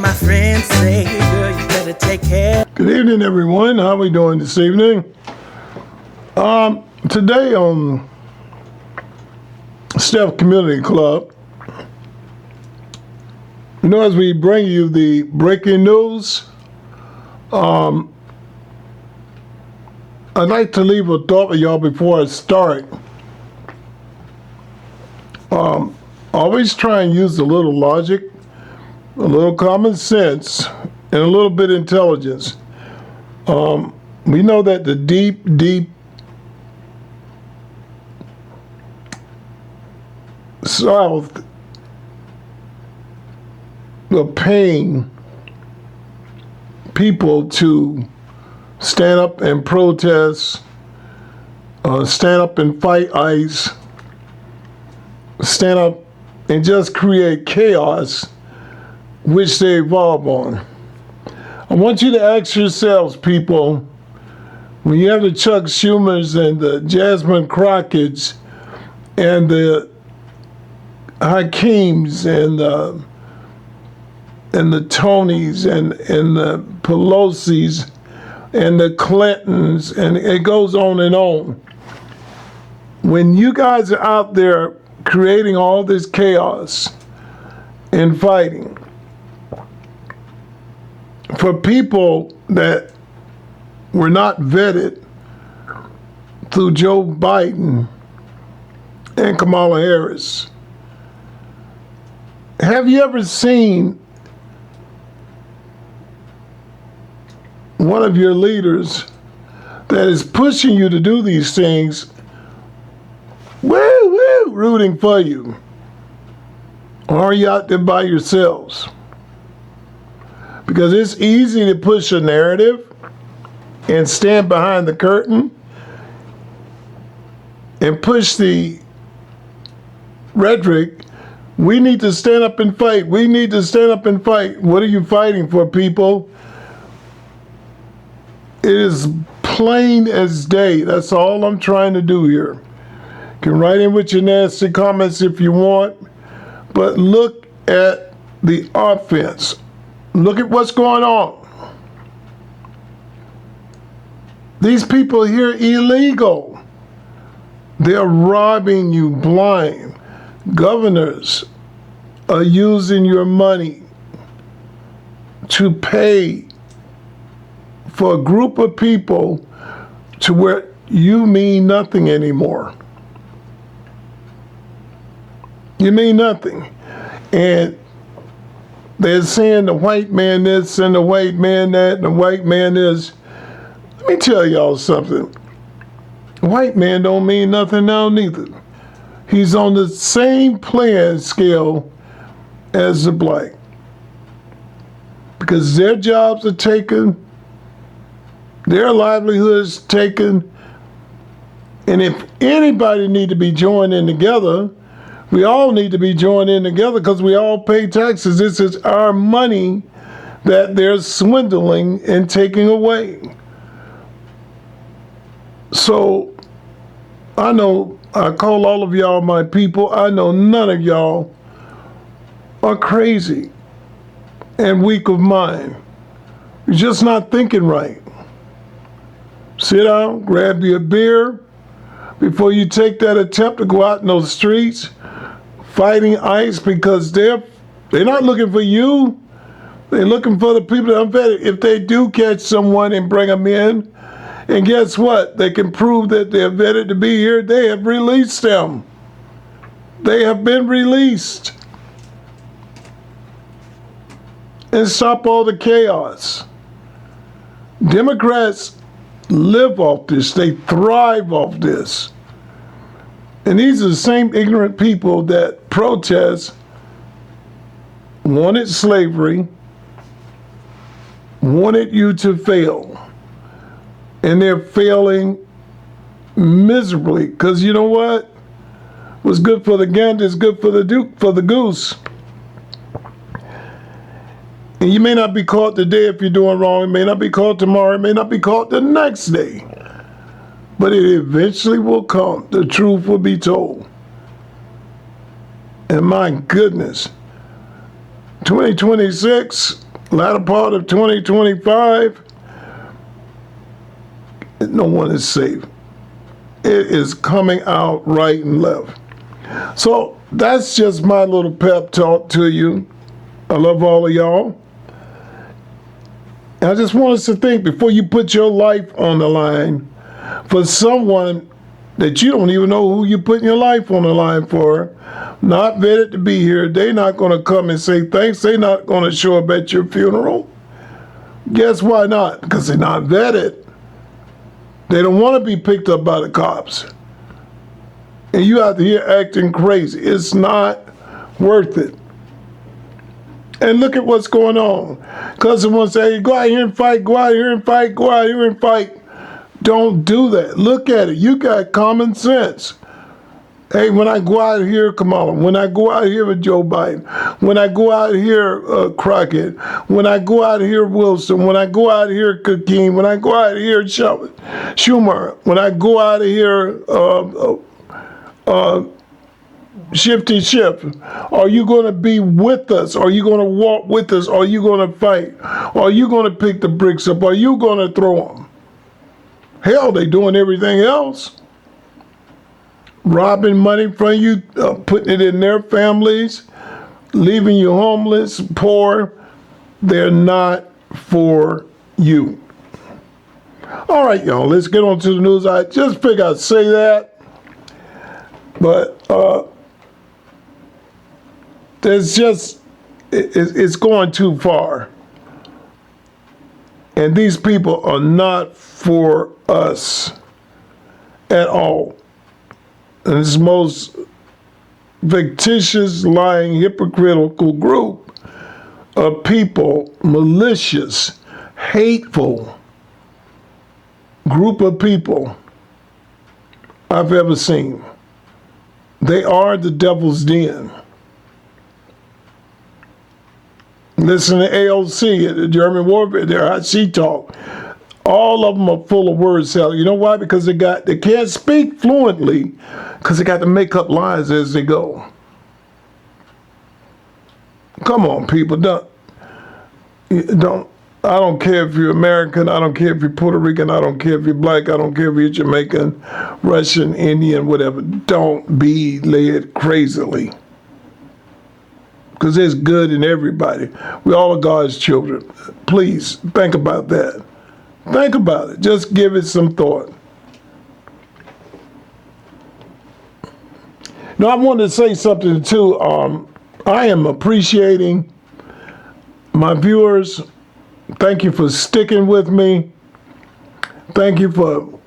my friends say, girl, you better take care. Good evening, everyone. How are we doing this evening? Today on Steph Community Club, as we bring you the breaking news, I'd like to leave a thought with y'all before I start. Always try and use a little logic, a little common sense, and a little bit of intelligence. We know that the deep South are paying people to stand up and protest, stand up and fight ICE, stand up and just create chaos, which they evolve on. I want you to ask yourselves, people, when you have the Chuck Schumers and the Jasmine Crockett's and the Hakeems and the Tonys and the Pelosi's and the Clintons, and it goes on and on. When you guys are out there creating all this chaos and fighting for people that were not vetted through Joe Biden and Kamala Harris, have you ever seen one of your leaders that is pushing you to do these things, rooting for you? Or are you out there by yourselves? Because it's easy to push a narrative and stand behind the curtain and push the rhetoric. We need to stand up and fight. We need to stand up and fight. What are you fighting for, people? It is plain as day. That's all I'm trying to do here. You can write in with your nasty comments if you want, but look at the offense. Look at what's going on. These people here illegal. They're robbing you blind. Governors are using your money to pay for a group of people to where you mean nothing anymore. You mean nothing. And they're saying the white man this and the white man that and the white man is. Let me tell y'all something. The white man don't mean nothing now neither. He's on the same playing scale as the black. Because their jobs are taken, their livelihoods taken, and if anybody need to be joined in together, we all need to be joined in together because we all pay taxes. This is our money that they're swindling and taking away. So I know I call all of y'all my people. I know none of y'all are crazy and weak of mind. You're just not thinking right. Sit down, grab your beer before you take that attempt to go out in those streets fighting ICE, because they're not looking for you. They're looking for the people that are vetted. If they do catch someone and bring them in, and guess what? They can prove that they're vetted to be here. They have released them. They have been released. And stop all the chaos. Democrats live off this. They thrive off this. And these are the same ignorant people that protest, wanted slavery, wanted you to fail. And they're failing miserably, because you know what? What's good for the gander is good for the goose. And you may not be caught today if you're doing wrong. It may not be caught tomorrow. It may not be caught the next day. But it eventually will come. The truth will be told. And my goodness, 2026, latter part of 2025, no one is safe. It is coming out right and left. So that's just my little pep talk to you. I love all of y'all. And I just want us to think before you put your life on the line for someone that you don't even know who you're putting your life on the line for, not vetted to be here. They're not going to come and say thanks. They're not going to show up at your funeral. Guess why not? Because they're not vetted. They don't want to be picked up by the cops. And you out here acting crazy. It's not worth it. And look at what's going on. Because someone say, hey, go out here and fight, go out here and fight, go out here and fight. Don't do that. Look at it. You got common sense. Hey, when I go out here, Kamala, when I go out here with Joe Biden, when I go out here, Crockett, when I go out here, Wilson, when I go out here, Kakeem, when I go out here, Schumer, when I go out of here, Shifty Shift, are you going to be with us? Are you going to walk with us? Are you going to fight? Are you going to pick the bricks up? Are you going to throw them? Hell, they doing everything else. Robbing money from you, putting it in their families, leaving you homeless, poor. They're not for you. All right, y'all, let's get on to the news. I just figured I'd say that. But there's just, it's going too far. And these people are not for us at all. And this most fictitious, lying, hypocritical group of people, malicious, hateful group of people I've ever seen. They are the devil's den. Listen to AOC, the German warfare, how she talk. All of them are full of word salad. You know why? Because they can't speak fluently because they got to make up lines as they go. Come on, people. I don't care if you're American. I don't care if you're Puerto Rican. I don't care if you're black. I don't care if you're Jamaican, Russian, Indian, whatever. Don't be led crazily. Because there's good in everybody. We all are God's children. Please think about that. Think about it. Just give it some thought. Now, I wanted to say something too. I am appreciating my viewers. Thank you for sticking with me. Thank you for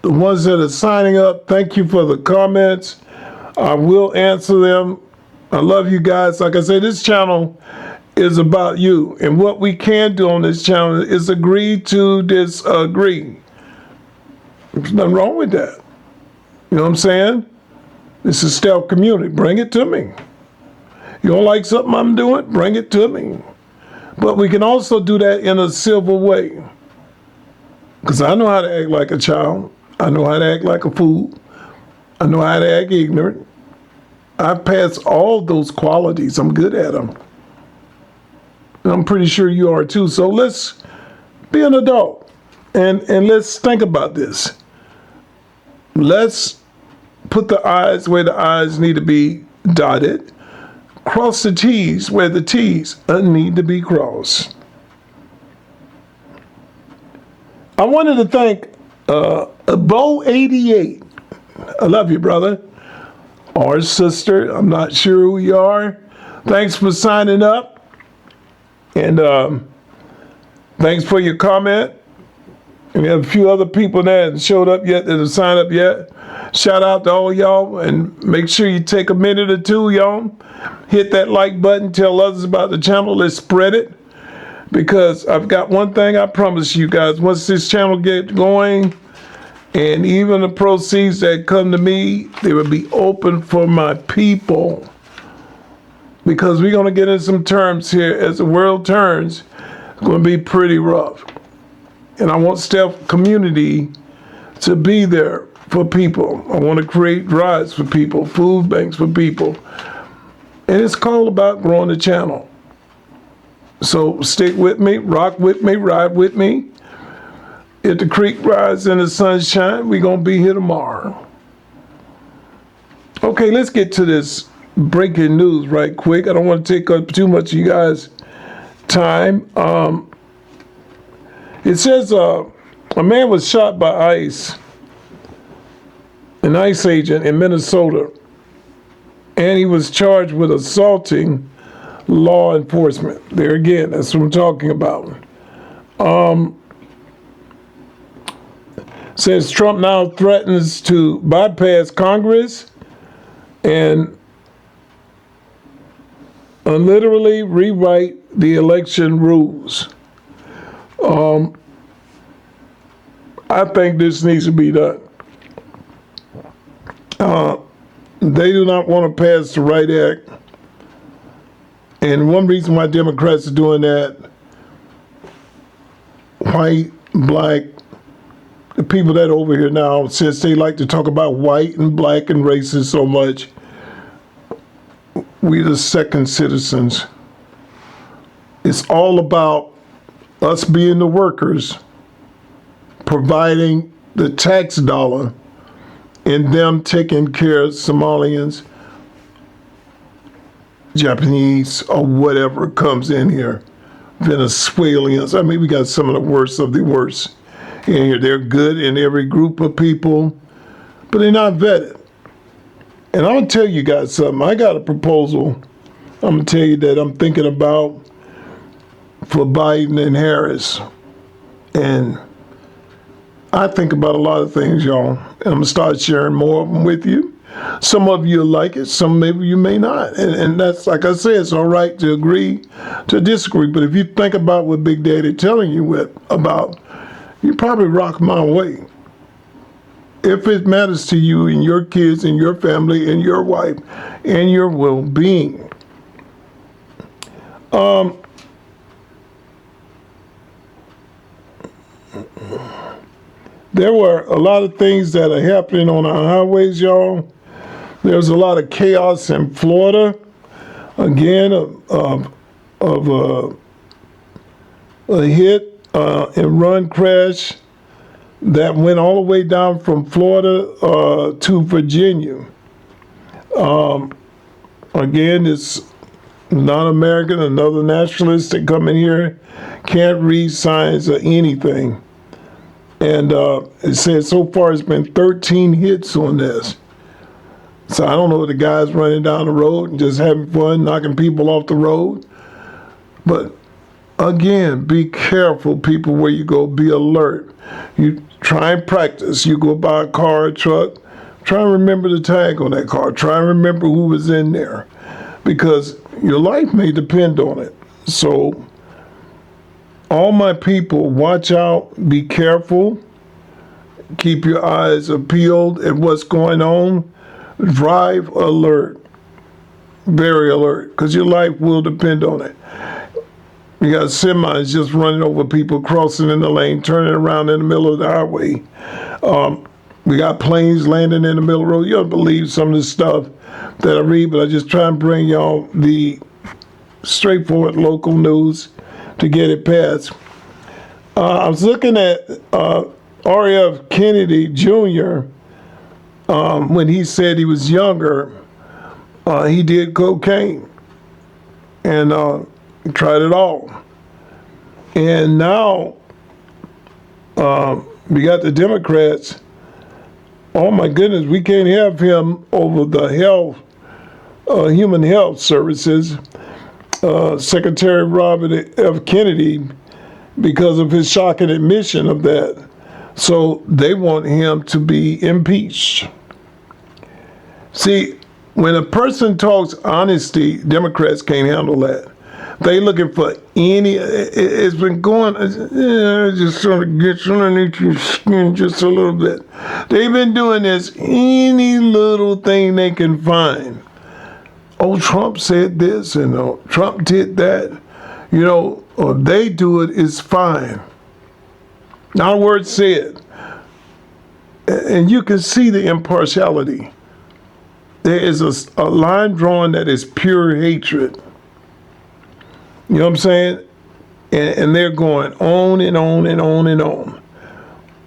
the ones that are signing up. Thank you for the comments. I will answer them. I love you guys. Like I said, this channel is about you. And what we can do on this channel is agree to disagree. There's nothing wrong with that. You know what I'm saying? This is stealth community. Bring it to me. You don't like something I'm doing? Bring it to me. But we can also do that in a civil way. Because I know how to act like a child. I know how to act like a fool. I know how to act ignorant. I pass all those qualities. I'm good at them. And I'm pretty sure you are too. So let's be an adult and let's think about this. Let's put the I's where the I's need to be dotted. Cross the T's where the T's need to be crossed. I wanted to thank Bo88. I love you, brother. Or sister. I'm not sure who you are. Thanks for signing up. And thanks for your comment. And we have a few other people that haven't showed up yet, that have signed up yet. Shout out to all y'all, and make sure you take a minute or two, y'all. Hit that like button, tell others about the channel, let's spread it. Because I've got one thing I promise you guys, once this channel gets going, and even the proceeds that come to me, they will be open for my people. Because we're going to get in some terms here as the world turns. It's going to be pretty rough. And I want Stealth Community to be there for people. I want to create drives for people, food banks for people. And it's all about growing the channel. So stick with me, rock with me, ride with me. If the creek rises and the sun shines, we're going to be here tomorrow. Okay, let's get to this breaking news right quick. I don't want to take up too much of you guys' time. It says a man was shot by ICE, an ICE agent in Minnesota, and he was charged with assaulting law enforcement. There again, that's what I'm talking about. Says Trump now threatens to bypass Congress and literally rewrite the election rules. I think this needs to be done. They do not want to pass the RIGHT Act. And one reason why Democrats are doing that, white, black, the people that are over here now, since they like to talk about white and black and racist so much, we the second citizens. It's all about us being the workers, providing the tax dollar, and them taking care of Somalians, Japanese, or whatever comes in here, Venezuelans. I mean, we got some of the worst of the worst in here. They're good in every group of people, but they're not vetted. And I'm gonna tell you guys something. I got a proposal I'm gonna tell you that I'm thinking about for Biden and Harris. And I think about a lot of things, y'all. And I'm gonna start sharing more of them with you. Some of you like it, some maybe you may not. And that's, like I said, it's all right to agree, to disagree. But if you think about what Big Daddy telling you about, you probably rock my way. If it matters to you and your kids and your family and your wife and your well-being. There were a lot of things that are happening on our highways, y'all. There's a lot of chaos in Florida, again, of a hit and run crash that went all the way down from Florida to Virginia. Again, it's non-American, another nationalist that come in here, can't read signs or anything. And it says so far it's been 13 hits on this. So I don't know if the guy's running down the road and just having fun, knocking people off the road. But again, be careful, people, where you go. Be alert. You try and practice. You go buy a car, a truck. Try and remember the tag on that car. Try and remember who was in there, because your life may depend on it. So all my people, watch out. Be careful. Keep your eyes peeled at what's going on. Drive alert, very alert, because your life will depend on it. You got semis just running over people, crossing in the lane, turning around in the middle of the highway. We got planes landing in the middle of the road. You don't believe some of the stuff that I read, but I just try and bring y'all the straightforward local news to get it passed. I was looking at R.F. Kennedy Jr., when he said he was younger, he did cocaine and tried it all. And now we got the Democrats. Oh my goodness, we can't have him over the health, Human Health Services, Secretary Robert F. Kennedy, because of his shocking admission of that. So they want him to be impeached. See, when a person talks honesty, Democrats can't handle that. They looking for any, it's been going, just trying to get underneath your skin just a little bit. They've been doing this, any little thing they can find. Oh, Trump said this, and Trump did that. Or they do it, it's fine. Not a word said. And you can see the impartiality. There is a line drawn that is pure hatred. You know what I'm saying? and they're going on and on and on and on.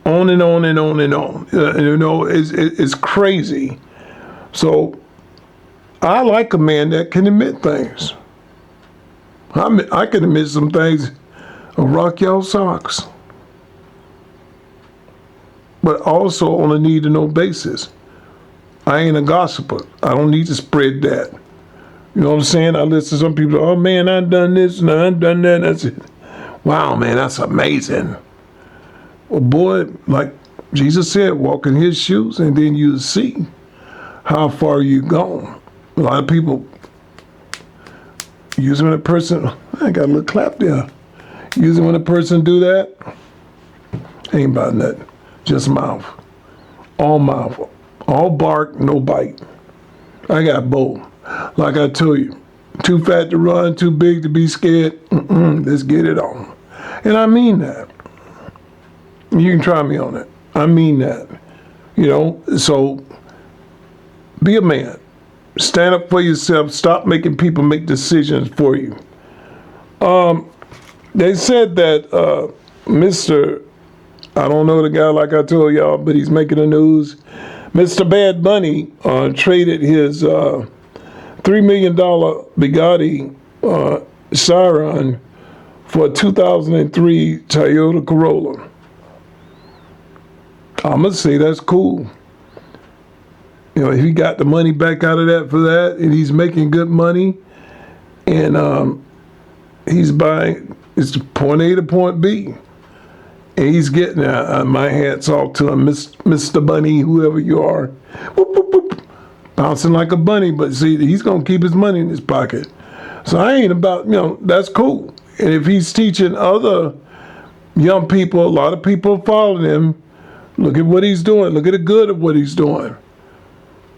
On and on and on and on. It's crazy. So I like a man that can admit things. I can admit some things will rock y'all socks. But also on a need to know basis. I ain't a gossiper. I don't need to spread that. You know what I'm saying? I listen to some people, oh man, I done this and I done that. That's it. Wow, man, that's amazing. Well, boy, like Jesus said, walk in his shoes and then you'll see how far you gone. A lot of people using when a person, I got a little clap there. Using when a person do that, ain't about nothing. Just mouth. All bark, no bite. I got both. Like I told you, too fat to run, too big to be scared. Let's get it on. And I mean that. You can try me on it. I mean that. So be a man. Stand up for yourself. Stop making people make decisions for you. They said that Mr. I don't know the guy like I told y'all, but he's making the news. Mr. Bad Bunny traded his $3 million Bugatti Chiron for a 2003 Toyota Corolla. I'm going to say that's cool. If he got the money back out of that for that, and he's making good money, and he's buying, it's point A to point B. And he's getting my hat's off to him, Mr. Bunny, whoever you are. Whoop, whoop, whoop. Bouncing like a bunny, but see, he's going to keep his money in his pocket. So I ain't about, that's cool. And if he's teaching other young people, a lot of people following him, look at what he's doing. Look at the good of what he's doing.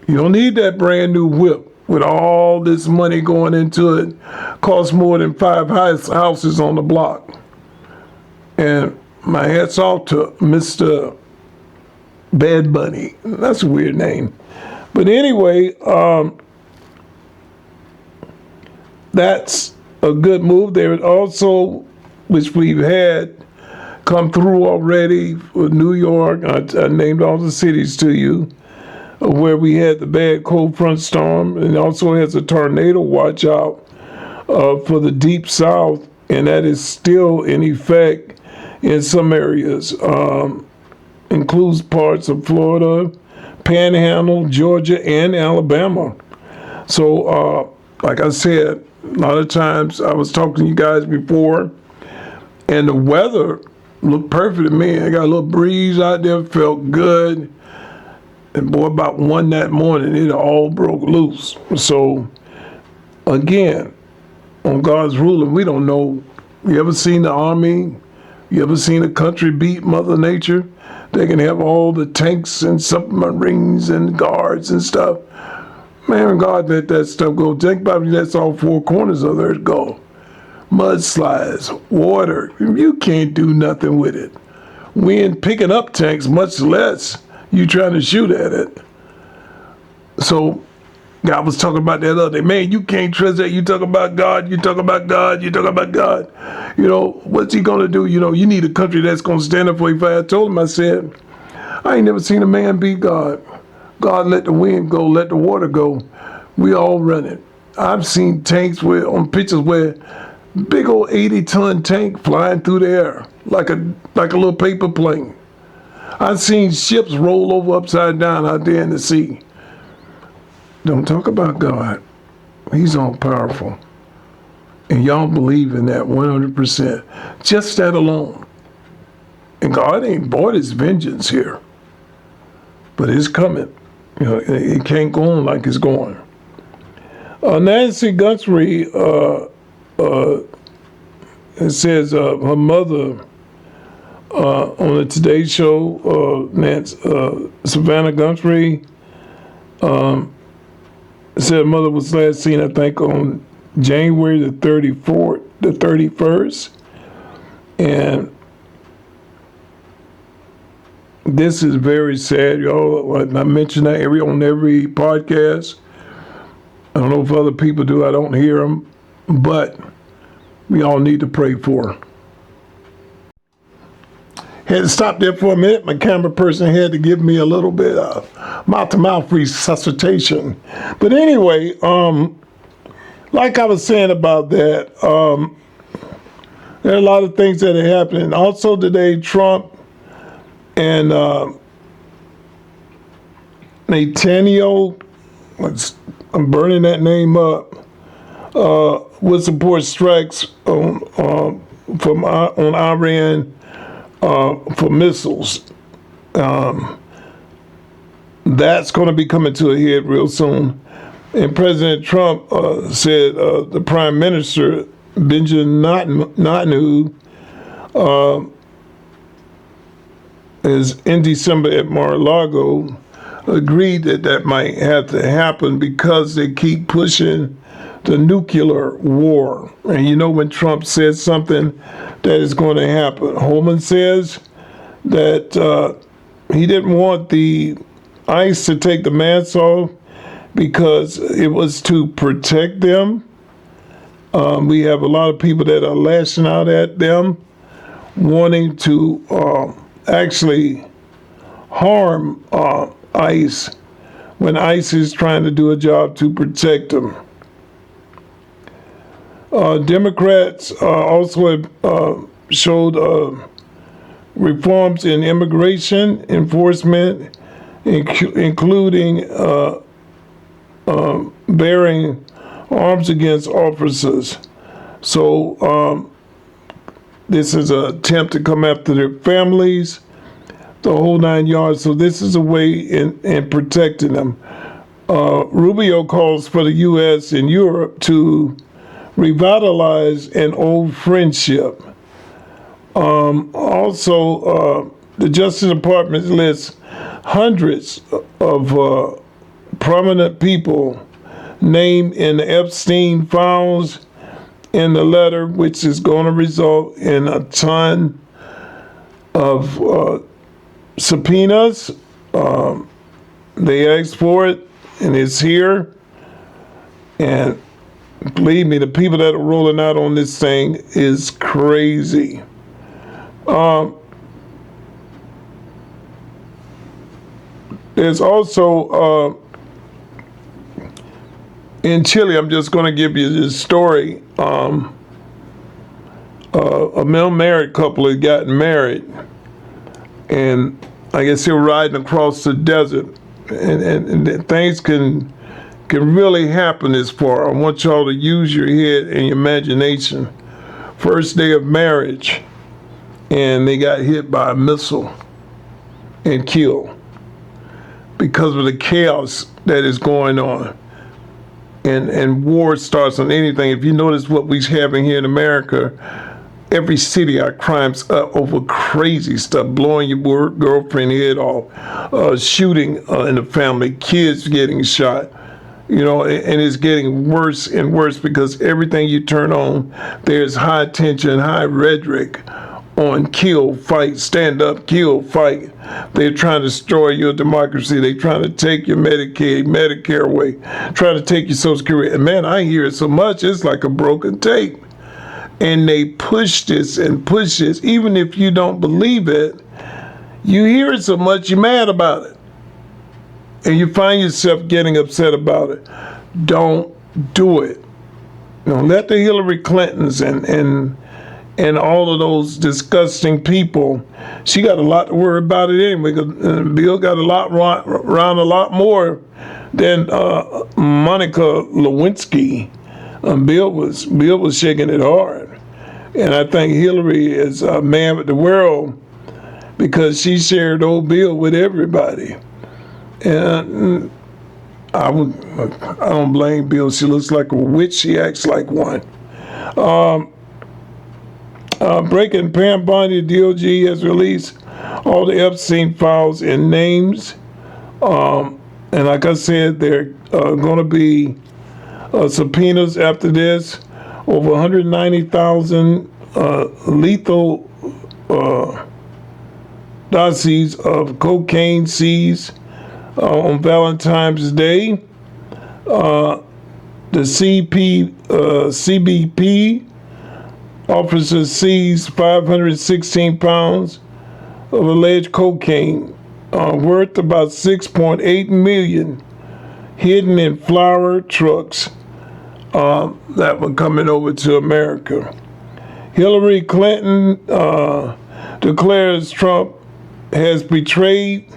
You don't need that brand new whip with all this money going into it. Costs more than 5 houses on the block. And my hat's off to Mr. Bad Bunny. That's a weird name. But anyway, that's a good move. There also, which we've had come through already for New York. I named all the cities to you, where we had the bad cold front storm, and also has a tornado watch out for the deep south, and that is still in effect in some areas. Includes parts of Florida, Panhandle, Georgia, and Alabama. So, like I said, a lot of times I was talking to you guys before, and the weather looked perfect to me. I got a little breeze out there, felt good. And boy, about 1 that morning, it all broke loose. So, again, on God's ruling, we don't know. You ever seen the army? You ever seen a country beat Mother Nature? They can have all the tanks and submarines and guards and stuff. Man, God let that stuff go. Think about it, that's all 4 corners of the earth go. Mudslides, water, you can't do nothing with it. We ain't picking up tanks, much less you trying to shoot at it. So, God was talking about that other day. Man, you can't trust that. You talk about God, you talk about God, you talk about God. What's he going to do? You need a country that's going to stand up for you. I told him, I said, I ain't never seen a man beat God. God let the wind go, let the water go. We all run it. I've seen tanks on pictures where big old 80-ton tank flying through the air like a little paper plane. I've seen ships roll over upside down out there in the sea. Don't talk about God. He's all powerful. And y'all believe in that 100%. Just that alone. And God ain't bought his vengeance here. But it's coming. It can't go on like it's going. Nancy Guthrie, it says her mother on the Today Show, Savannah Guthrie, said her mother was last seen, I think, on January the 31st. And this is very sad, y'all. I mention that on every podcast. I don't know if other people do. I don't hear them. But we all need to pray for her. Had to stop there for a minute. My camera person had to give me a little bit of mouth-to-mouth resuscitation. But anyway, like I was saying about that, there are a lot of things that are happening. Also today, Trump and Netanyahu, I'm burning that name up, would support strikes on Iran for missiles. That's going to be coming to a head real soon. And President Trump said the Prime Minister, Benjamin Netanyahu, is in December at Mar-a-Lago, agreed that that might have to happen because they keep pushing the nuclear war. And you know, when Trump says something, that is going to happen. Holman says that he didn't want the ICE to take the masks off because it was to protect them. We have a lot of people that are lashing out at them, wanting to actually harm ICE when ICE is trying to do a job to protect them. Democrats also have showed reforms in immigration enforcement, including bearing arms against officers. So this is an attempt to come after their families, the whole 9 yards. So this is a way in protecting them. Rubio calls for the U.S. and Europe to revitalize an old friendship. Also, the Justice Department lists hundreds of prominent people named in the Epstein files in the letter, which is going to result in a ton of subpoenas. They asked for it, and it's here. And believe me, the people that are rolling out on this thing is crazy. There's also, in Chile, I'm just going to give you this story. A male married couple had gotten married, and I guess they were riding across the desert, and things can really happen this far. I want y'all to use your head and your imagination. First day of marriage, and they got hit by a missile and killed because of the chaos that is going on. And war starts on anything. If you notice what we're having here in America, every city our crimes up over crazy stuff, blowing your girlfriend head off, shooting in the family, kids getting shot. You know, and it's getting worse and worse because everything you turn on, there's high tension, high rhetoric on kill, fight, stand up, kill, fight. They're trying to destroy your democracy. They're trying to take your Medicaid, Medicare away, trying to take your Social Security. And man, I hear it so much, it's like a broken tape. And they push this and push this. Even if you don't believe it, you hear it so much, you're mad about it. And you find yourself getting upset about it. Don't do it. You know, let the Hillary Clintons and all of those disgusting people, she got a lot to worry about it anyway, because Bill got a lot around a lot more than Monica Lewinsky. Bill was shaking it hard. And I think Hillary is a man with the world because she shared old Bill with everybody. And I don't blame Bill. She looks like a witch. She acts like one. Breaking Pam Bondi, DOJ has released all the Epstein files and names. And like I said, there are going to be subpoenas after this. Over 190,000 lethal dossiers of cocaine seized on Valentine's Day. The CBP officers seized 516 pounds of alleged cocaine worth about 6.8 million hidden in flour trucks that were coming over to America. Hillary Clinton declares Trump has betrayed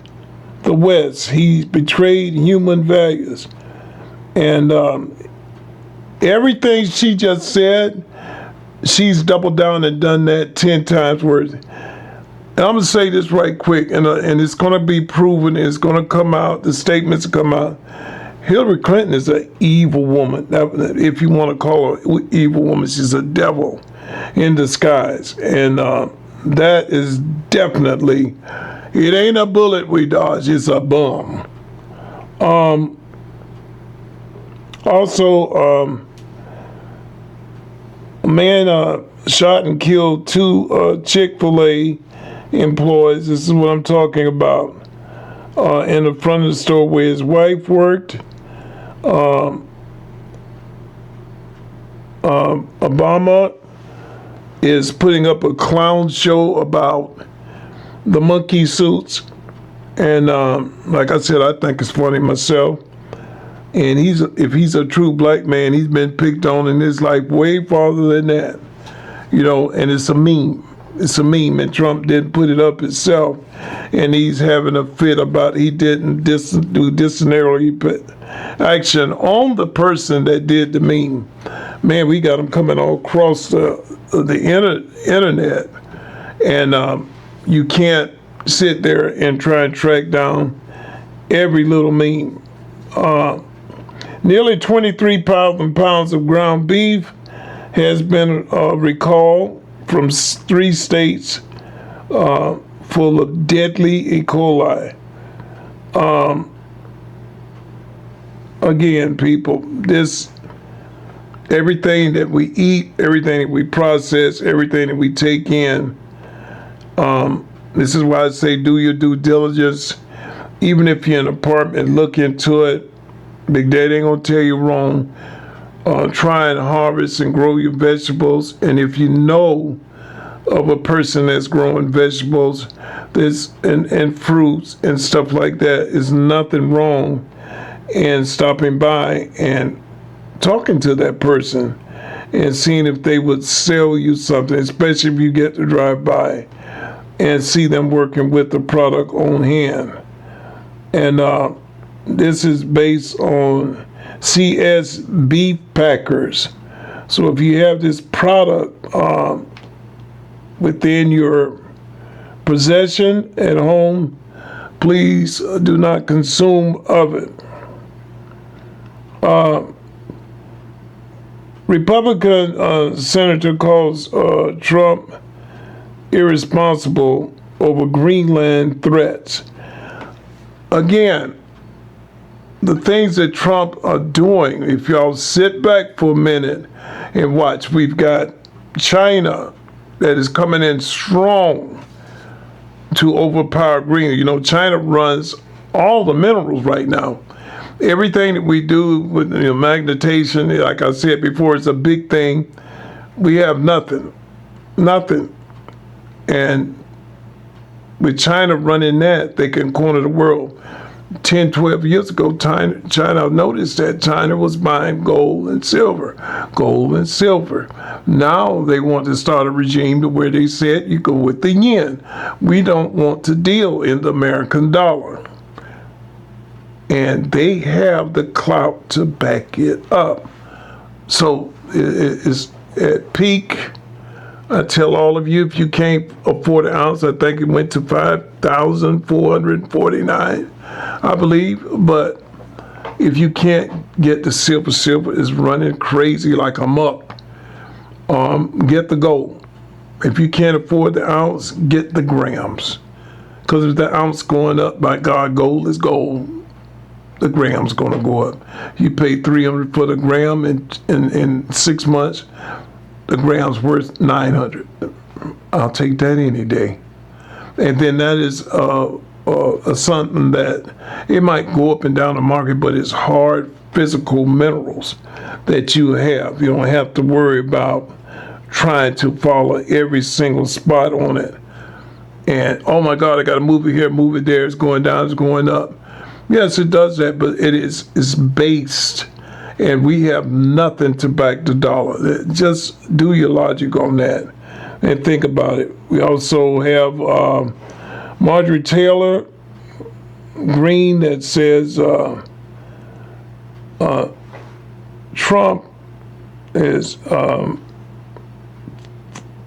the West. He's betrayed human values. And everything she just said, she's doubled down and done that 10 times worse. And I'm going to say this right quick, and it's going to be proven, it's going to come out, the statements come out. Hillary Clinton is an evil woman. If you want to call her an evil woman, she's a devil in disguise. And that is definitely, it ain't a bullet we dodge, it's a bomb. Also, a man shot and killed two Chick-fil-A employees. This is what I'm talking about. In the front of the store where his wife worked. Obama is putting up a clown show about the monkey suits. And like I said, I think it's funny myself. And if he's a true black man, he's been picked on in his life way farther than that. You know, and it's a meme. It's a meme, and Trump didn't put it up himself. And he's having a fit about he didn't do disciplinary action on the person that did the meme. Man, we got them coming all across the internet. And you can't sit there and try and track down every little meme. Nearly 23,000 pounds of ground beef has been recalled from 3 states full of deadly E. coli. Again, people, everything that we eat, everything that we process, everything that we take in, this is why I say do your due diligence. Even if you're in an apartment, look into it. Big Daddy ain't gonna tell you wrong. Try and harvest and grow your vegetables. And if you know of a person that's growing vegetables and fruits and stuff like that, is nothing wrong in stopping by and talking to that person and seeing if they would sell you something, especially if you get to drive by and see them working with the product on hand. And this is based on CS Beef Packers. So if you have this product within your possession at home, please do not consume of it. Republican senator calls Trump irresponsible over Greenland threats. Again, the things that Trump are doing, if y'all sit back for a minute and watch, we've got China that is coming in strong to overpower Greenland. You know, China runs all the minerals right now. Everything that we do with magnetation, like I said before, it's a big thing. We have nothing. And with China running that, they can corner the world. 10, 12 years ago, China noticed that China was buying gold and silver. Now they want to start a regime to where they said you go with the yen. We don't want to deal in the American dollar. And they have the clout to back it up. So it's at peak. I tell all of you, if you can't afford an ounce, I think it went to 5,449, I believe. But if you can't get the silver is running crazy like a muck. Get the gold. If you can't afford the ounce, get the grams. Because if the ounce going up, by God, gold is gold. The gram's going to go up. You pay $300 for the gram in 6 months. The gram's worth $900. I'll take that any day. And then that is something that it might go up and down the market, but it's hard physical minerals that you have. You don't have to worry about trying to follow every single spot on it. And oh my God, I got to move it here, move it there. It's going down, it's going up. Yes, it does that, but it's based, and we have nothing to back the dollar. Just do your logic on that and think about it. We also have Marjorie Taylor Greene that says Trump is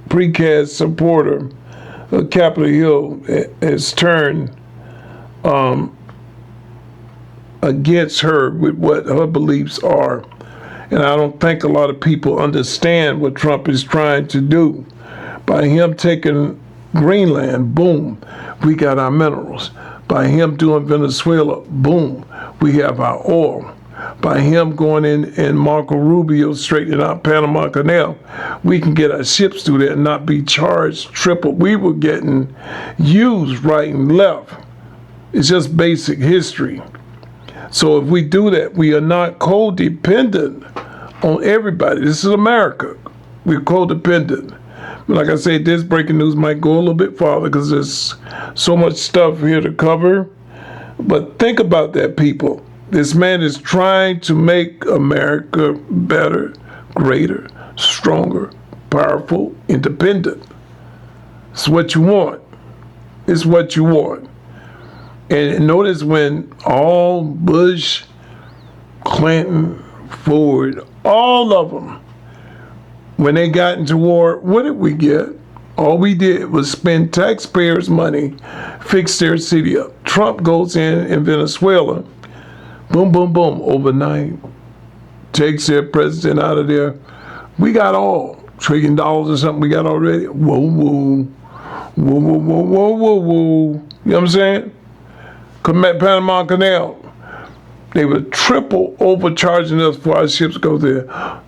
precast supporter of Capitol Hill has turned against her with what her beliefs are. And I don't think a lot of people understand what Trump is trying to do. By him taking Greenland, boom, we got our minerals. By him doing Venezuela, boom, we have our oil. By him going in and Marco Rubio straightening out Panama Canal, we can get our ships through there and not be charged triple. We were getting used right and left. It's just basic history. So if we do that, we are not codependent on everybody. This is America. We're codependent. But like I said, this breaking news might go a little bit farther because there's so much stuff here to cover. But think about that, people. This man is trying to make America better, greater, stronger, powerful, independent. It's what you want. It's what you want. And notice when all Bush, Clinton, Ford, all of them, when they got into war, what did we get? All we did was spend taxpayers' money, fix their city up. Trump goes in Venezuela, boom, boom, boom, overnight, takes their president out of there. We got all $1 trillion or something we got already. Whoa, whoa, whoa, whoa, whoa, whoa, whoa, whoa. You know what I'm saying? Panama Canal. They were triple overcharging us for our ships go there.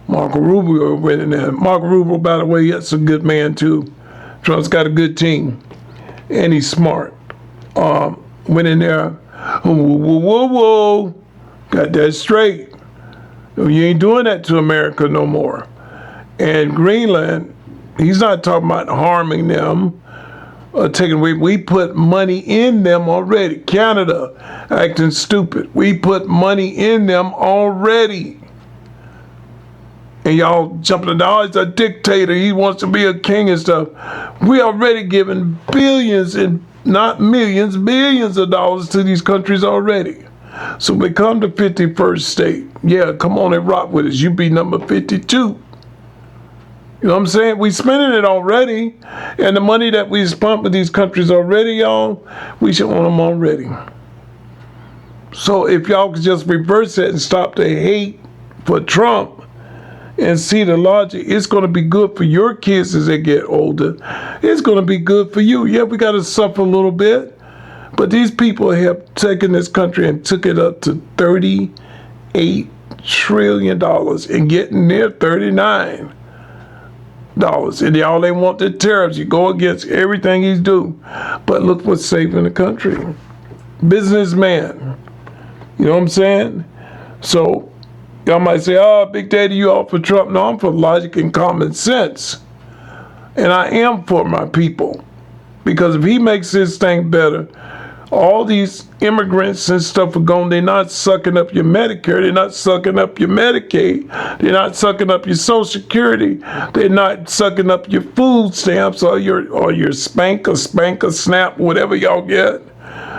Marco Rubio went in there. Marco Rubio, by the way, that's a good man too. Trump's got a good team, and he's smart. Went in there, whoa, whoa, whoa, whoa, got that straight. You ain't doing that to America no more. And Greenland, he's not talking about harming them, taking away. We put money in them already. Canada acting stupid. We put money in them already. And y'all jumping down, oh, he's a dictator. He wants to be a king and stuff. We already given billions and not millions, billions of dollars to these countries already. So we come to 51st state. Yeah, come on and rock with us. You be number 52. You know what I'm saying? We spending it already. And the money that we spent with these countries already, y'all, we should own them already. So if y'all could just reverse it and stop the hate for Trump and see the logic, it's going to be good for your kids as they get older. It's going to be good for you. Yeah, we got to suffer a little bit. But these people have taken this country and took it up to $38 trillion and getting near $39. And all they want the tariffs. You go against everything he's doing. But look what's saving the country. Businessman. You know what I'm saying? So y'all might say, oh, Big Daddy, you all for Trump. No, I'm for logic and common sense. And I am for my people. Because if he makes this thing better, all these immigrants and stuff are gone. They're not sucking up your Medicare. They're not sucking up your Medicaid. They're not sucking up your Social Security. They're not sucking up your food stamps or your spank or SNAP, whatever y'all get.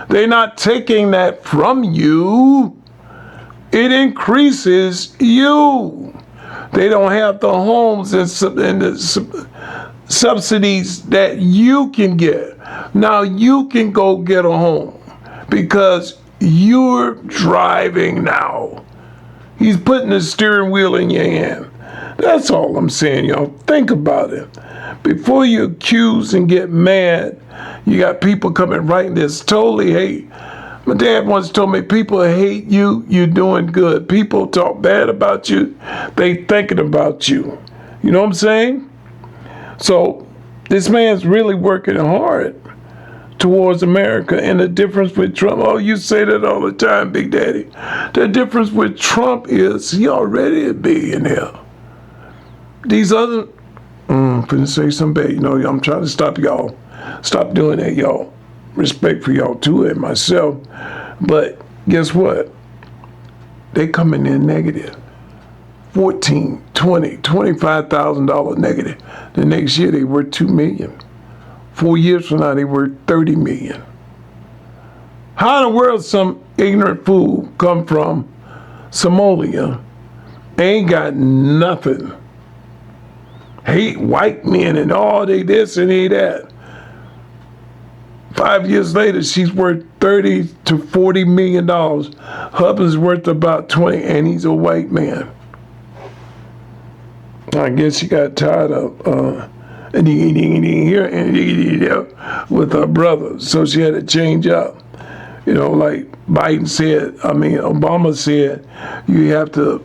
They're not taking that from you. It increases you. They don't have the homes and the subsidies that you can get. Now you can go get a home because you're driving now. He's putting the steering wheel in your hand. That's all I'm saying, y'all. Think about it. Before you accuse and get mad, you got people coming writing this totally hate. My dad once told me, people hate you, you're doing good. People talk bad about you, they thinking about you. You know what I'm saying? So this man's really working hard towards America. And the difference with Trump, oh, you say that all the time, Big Daddy. The difference with Trump is he already a billionaire. These other, I'm finna say something bad. You know, I'm trying to stop y'all. Stop doing that, y'all. Respect for y'all too and myself. But guess what? They coming in negative. $14, $20, $25,000 negative. The next year they were $2 million. 4 years from now they were $30 million. How in the world some ignorant fool come from Somalia, ain't got nothing, hate white men and all they this and they that. 5 years later, she's worth $30 to $40 million. Husband's worth about 20, and he's a white man. I guess she got tired of with her brother, so she had to change up. You know, like Obama said, you have to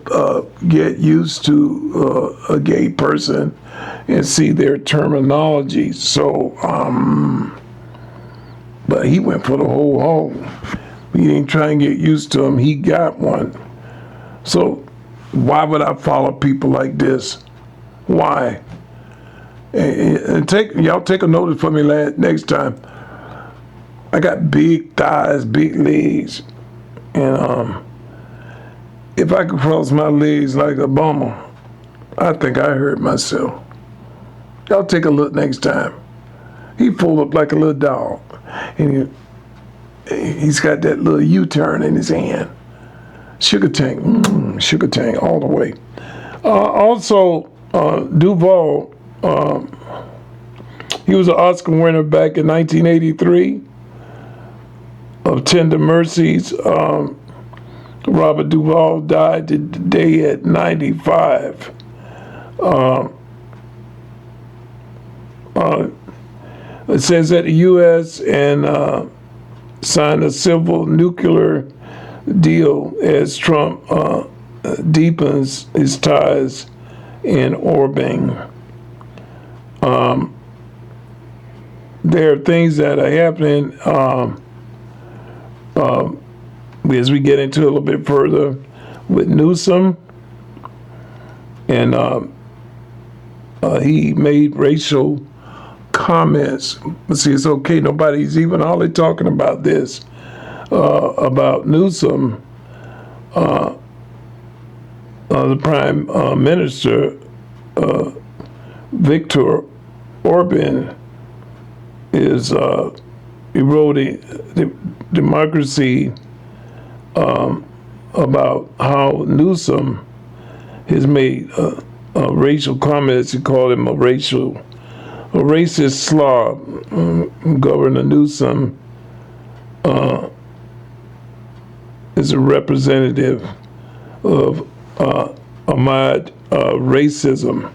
get used to a gay person and see their terminology. So, but he went for the whole hog. He didn't try and get used to him. He got one. So why would I follow people like this? Why? And y'all take a notice for me next time. I got big thighs, big legs, and if I could cross my legs like Obama, I think I hurt myself. Y'all take a look next time. He pulled up like a little dog, and he's got that little U-turn in his hand. Sugar tank all the way. Also, Duvall, he was an Oscar winner back in 1983 of Tender Mercies. Robert Duvall died today at 95. It says that the U.S. and signed a civil nuclear deal as Trump deepens his ties in orbiting. There are things that are happening as we get into a little bit further with Newsom, and he made racial comments. But see, it's okay. Nobody's even hardly talking about this, about Newsom. The Prime Minister, Viktor Orban, is eroding democracy, about how Newsom has made racial comments. He called him a racist slob. Governor Newsom is a representative of Ahmad racism,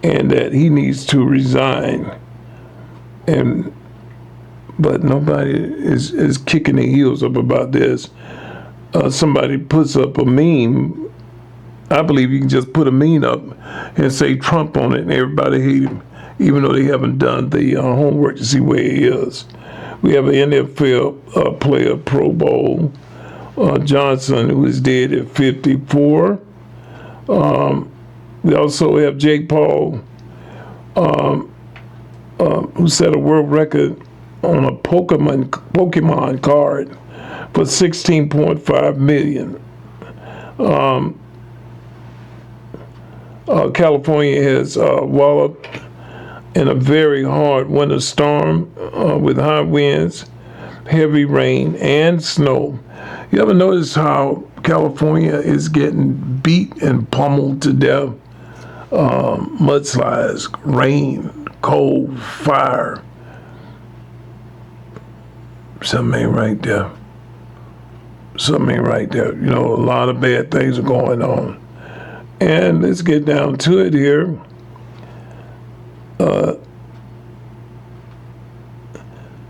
and that he needs to resign. But nobody is kicking their heels up about this. Somebody puts up a meme. I believe you can just put a meme up and say Trump on it, and everybody hate him, even though they haven't done the homework to see where he is. We have an NFL player, Pro Bowl, Johnson, who is dead at 54. We also have Jake Paul, who set a world record on a Pokemon card for $16.5 million. California has walloped in a very hard winter storm with high winds, heavy rain, and snow. You ever notice how California is getting beat and pummeled to death? Mudslides, rain, cold, fire. Something ain't right there. Something ain't right there. You know, a lot of bad things are going on. And let's get down to it here.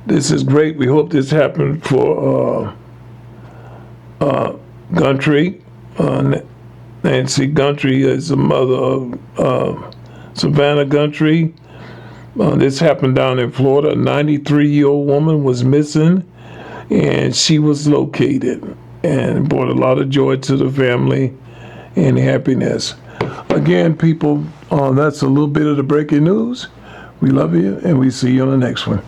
This is great. We hope this happened for Gundry. Nancy Gundry is the mother of Savannah Gundry. This happened down in Florida. A 93-year-old woman was missing, and she was located, and brought a lot of joy to the family and happiness. Again, people, that's a little bit of the breaking news. We love you, and we see you on the next one.